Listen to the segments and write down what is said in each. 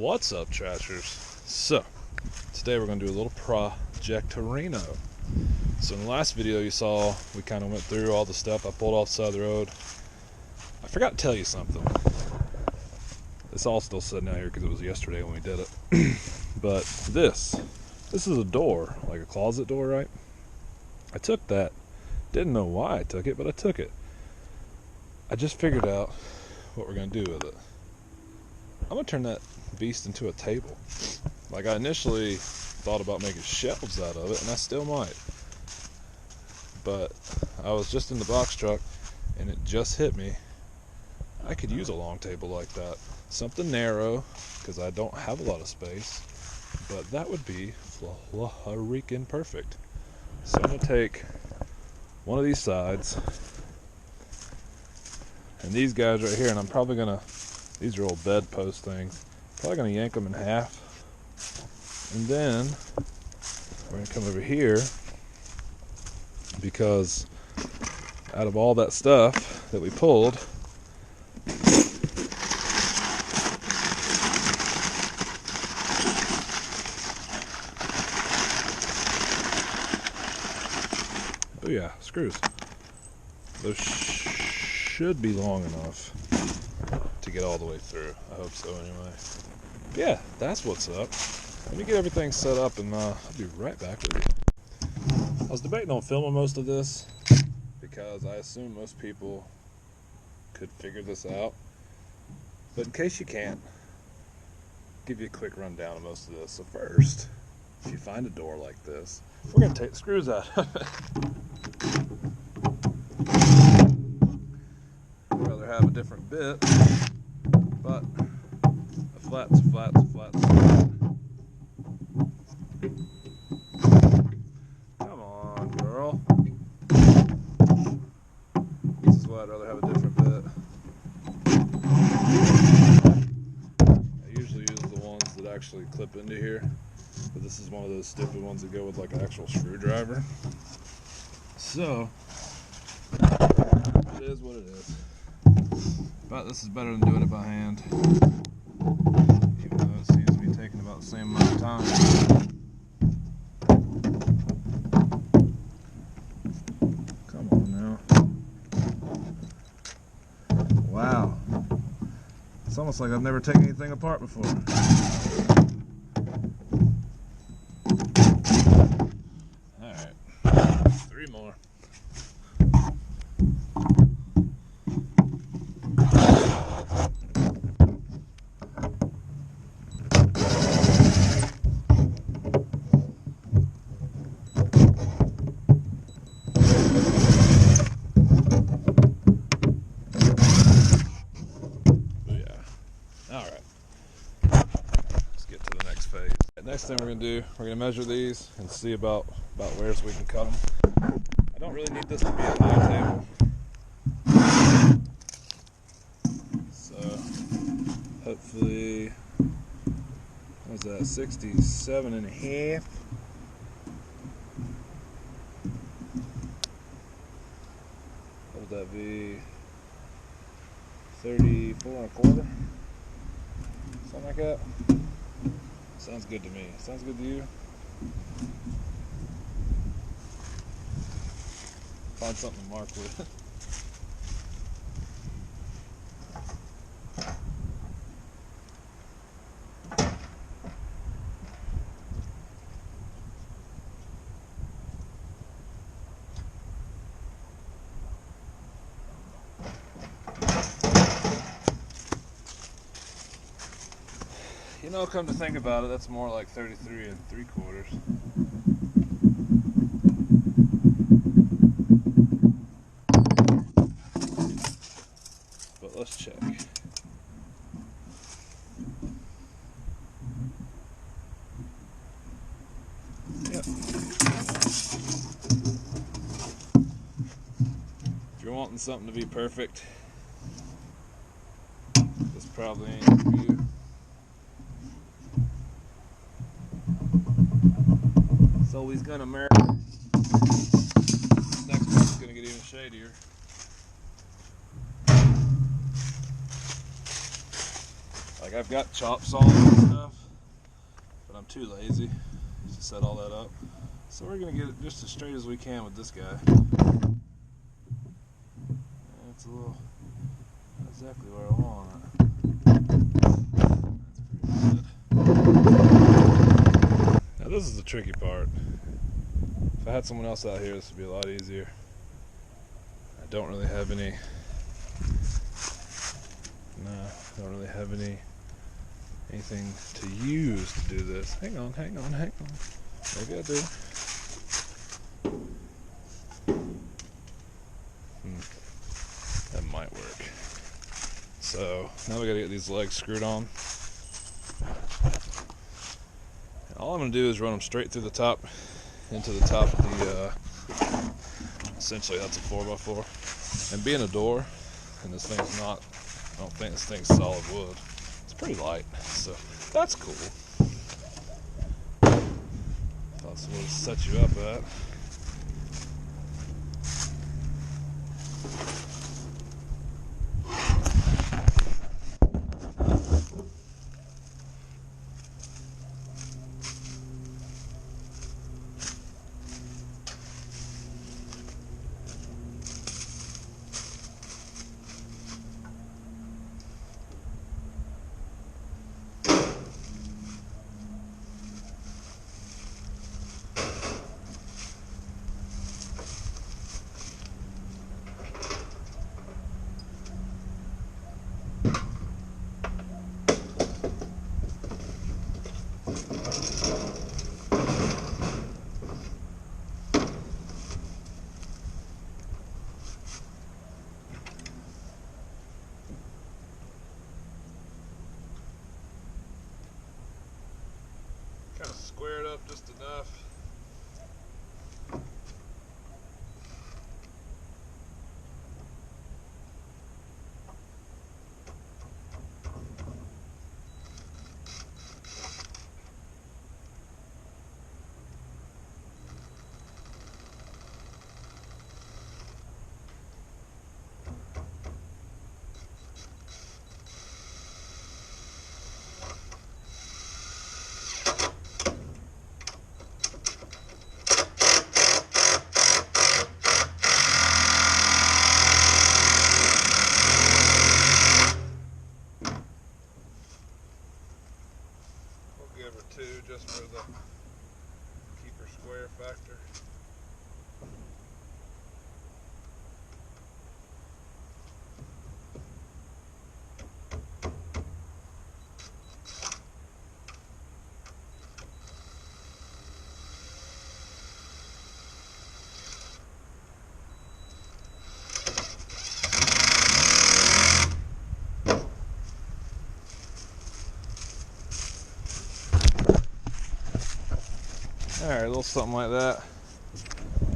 What's up, trashers? So today we're going to do a little project-torino. So in the last video you saw we kind of went through all the stuff I pulled off the side of the road. I forgot to tell you something. It's all still sitting out here because it was yesterday when we did it. But this is a door, like a closet door, right? I took that. Didn't know why I took it, but I took it. I just figured out what we're going to do with it. I'm going to turn that beast into a table. Like, I initially thought about making shelves out of it, and I still might. But I was just in the box truck, and it just hit me. I could use a long table like that. Something narrow, because I don't have a lot of space. But that would be freaking perfect. So I'm going to take one of these sides, and these guys right here, and I'm probably going to, these are old bedpost things, probably going to yank them in half. And then we're going to come over here, because out of all that stuff that we pulled, oh yeah, screws. Those should be long enough to get all the way through. I hope so anyway. But yeah, that's what's up. Let me get everything set up and I'll be right back with you. I was debating on filming most of this because I assume most people could figure this out. But in case you can't, I'll give you a quick rundown of most of this. So first, if you find a door like this, we're going to take the screws out of it. I'd rather have a different bit, but a flat's a flat's a flat's a flat. Come on, girl. This is why I'd rather have a different bit. I usually use the ones that actually clip into here, but this is one of those stupid ones that go with like an actual screwdriver. So, it is what it is. But this is better than doing it by hand, even though it seems to be taking about the same amount of time. Come on now. Wow. It's almost like I've never taken anything apart before. Alright, 3 more. Next thing we're going to do, we're going to measure these and see about where so we can cut them. I don't really need this to be a high table. So, hopefully, what was that, 67 and a half? What would that be? 34 and a quarter? Something like that. Sounds good to me. Sounds good to you? Find something to mark with. You know, come to think about it, that's more like 33 and 3/4. But let's check. Yep. If you're wanting something to be perfect, this probably ain't for you. It's always gonna merit. Next one's gonna get even shadier. Like, I've got chop saws and stuff, but I'm too lazy to set all that up. So we're gonna get it just as straight as we can with this guy. It's a little, not exactly where I want it. That's pretty good. Now this is the tricky part. If I had someone else out here, this would be a lot easier. I don't really have any. No, I don't really have anything to use to do this. Hang on. Maybe I do. That might work. So now we gotta get these legs screwed on. And all I'm gonna do is run them straight through the top into the top of the. Essentially, that's a 4x4. And being a door, and this thing's not. I don't think this thing's solid wood. It's pretty light, so that's cool. That's what it'll set you up at. Kind of square it up just enough. Give her 2 just for the keep her square factor. Alright, a little something like that.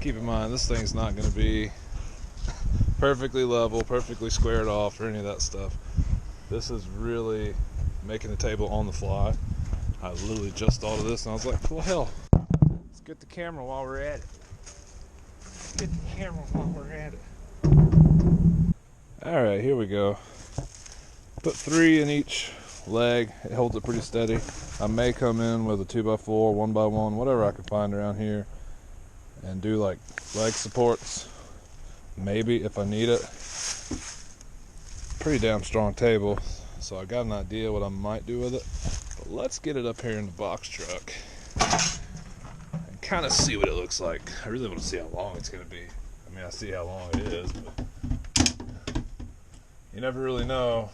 Keep in mind, this thing's not going to be perfectly level, perfectly squared off, or any of that stuff. This is really making the table on the fly. I literally just thought of this and I was like, well, hell, let's get the camera while we're at it. Alright, here we go. Put 3 in each leg. It holds it pretty steady. I may come in with a 2x4, 1x1, whatever I can find around here, and do like leg supports, maybe if I need it. Pretty damn strong table, so I got an idea what I might do with it. But let's get it up here in the box truck and kind of see what it looks like. I really want to see how long it's going to be. I mean, I see how long it is, but you never really know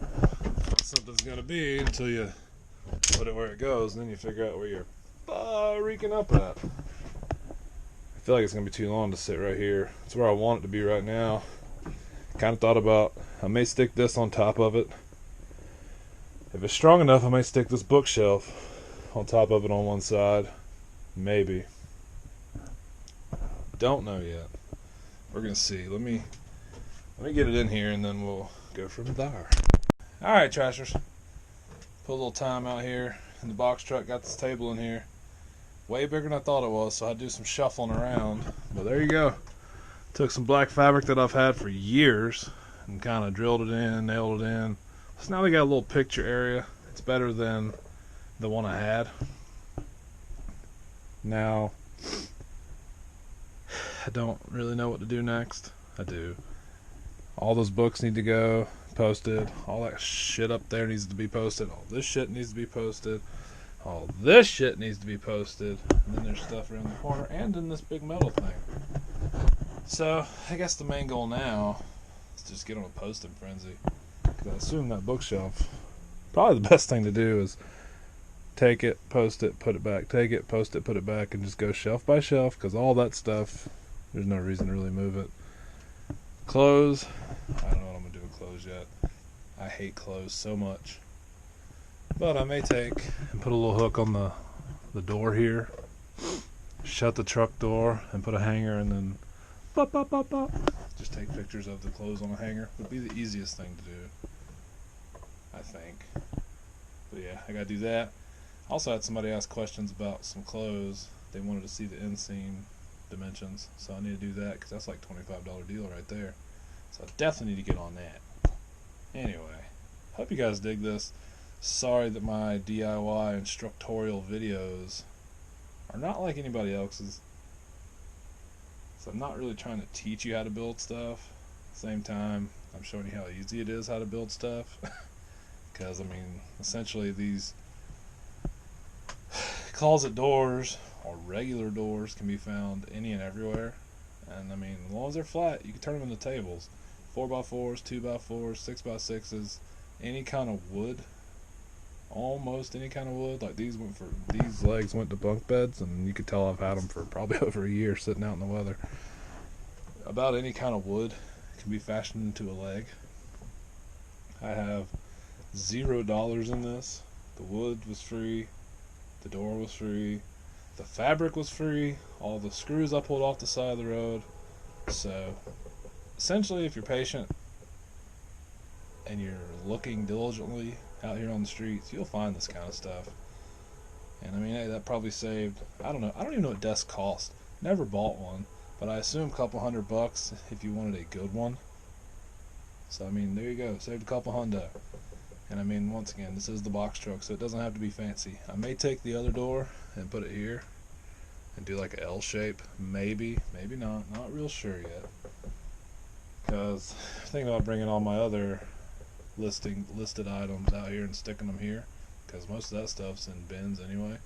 what something's going to be until you put it where it goes, and then you figure out where you're reeking up at. I feel like it's going to be too long to sit right here. It's where I want it to be right now. Kind of thought about, I may stick this on top of it. If it's strong enough, I may stick this bookshelf on top of it on one side. Maybe. Don't know yet. We're going to see. Let me get it in here, and then we'll go from there. Alright, trashers. Put a little time out here in the box truck. Got this table in here. Way bigger than I thought it was, so I do some shuffling around. But there you go. Took some black fabric that I've had for years and kind of drilled it in, nailed it in, So now we got a little picture area. It's better than the one I had. Now, I don't really know what to do next. I do. All those books need to go posted. All that shit up there needs to be posted. All this shit needs to be posted. All this shit needs to be posted. And then there's stuff around the corner and in this big metal thing. So, I guess the main goal now is just get on a posting frenzy. Because I assume that bookshelf, probably the best thing to do is take it, post it, put it back. Take it, post it, put it back. And just go shelf by shelf. Because all that stuff, there's no reason to really move it. Clothes, I don't know what I'm going to do with clothes yet. I hate clothes so much. But I may take and put a little hook on the door here. Shut the truck door and put a hanger and then bop, bop, bop, bop. Just take pictures of the clothes on a hanger. Would be the easiest thing to do, I think. But yeah, I gotta do that. Also had somebody ask questions about some clothes. They wanted to see the inseam dimensions, so I need to do that because that's like $25 deal right there. So I definitely need to get on that. Anyway, hope you guys dig this. Sorry that my DIY instructorial videos are not like anybody else's. So I'm not really trying to teach you how to build stuff. At the same time, I'm showing you how easy it is how to build stuff. Because, I mean, essentially these closet doors or regular doors can be found any and everywhere. And, I mean, as long as they're flat, you can turn them into tables. 4x4s, 2x4s, 6x6s, any kind of wood. Almost any kind of wood. Like these legs went to bunk beds, and you could tell I've had them for probably over a year sitting out in the weather. About any kind of wood can be fashioned into a leg. I have $0 in this. The wood was free, the door was free, the fabric was free, all the screws I pulled off the side of the road. So essentially, if you're patient and you're looking diligently out here on the streets, you'll find this kind of stuff. And I mean, hey, that probably saved, I don't know, I don't even know what desks cost. Never bought one, but I assume a couple $100 if you wanted a good one. So I mean, there you go, saved a couple hundo. And I mean, once again, this is the box truck, so it doesn't have to be fancy. I may take the other door and put it here and do like a L shape, maybe not real sure yet. Because I'm thinking about bringing all my other listed items out here and sticking them here, because most of that stuff's in bins anyway.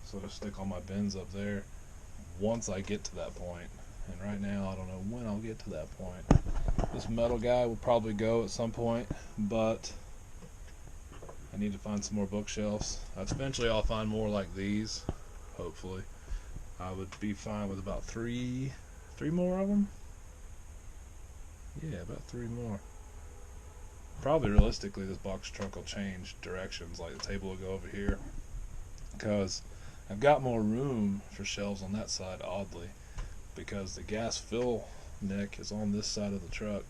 So I'll stick all my bins up there once I get to that point. And right now I don't know when I'll get to that point. This metal guy will probably go at some point, but I need to find some more bookshelves. Eventually I'll find more like these, hopefully. I would be fine with about three more of them. Yeah, about 3 more. Probably realistically this box truck will change directions, like the table will go over here, because I've got more room for shelves on that side, oddly, because the gas fill neck is on this side of the truck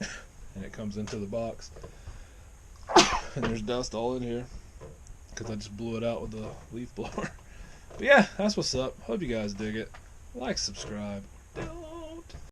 and it comes into the box and there's dust all in here because I just blew it out with the leaf blower. But yeah, that's what's up. Hope you guys dig it. Like, subscribe.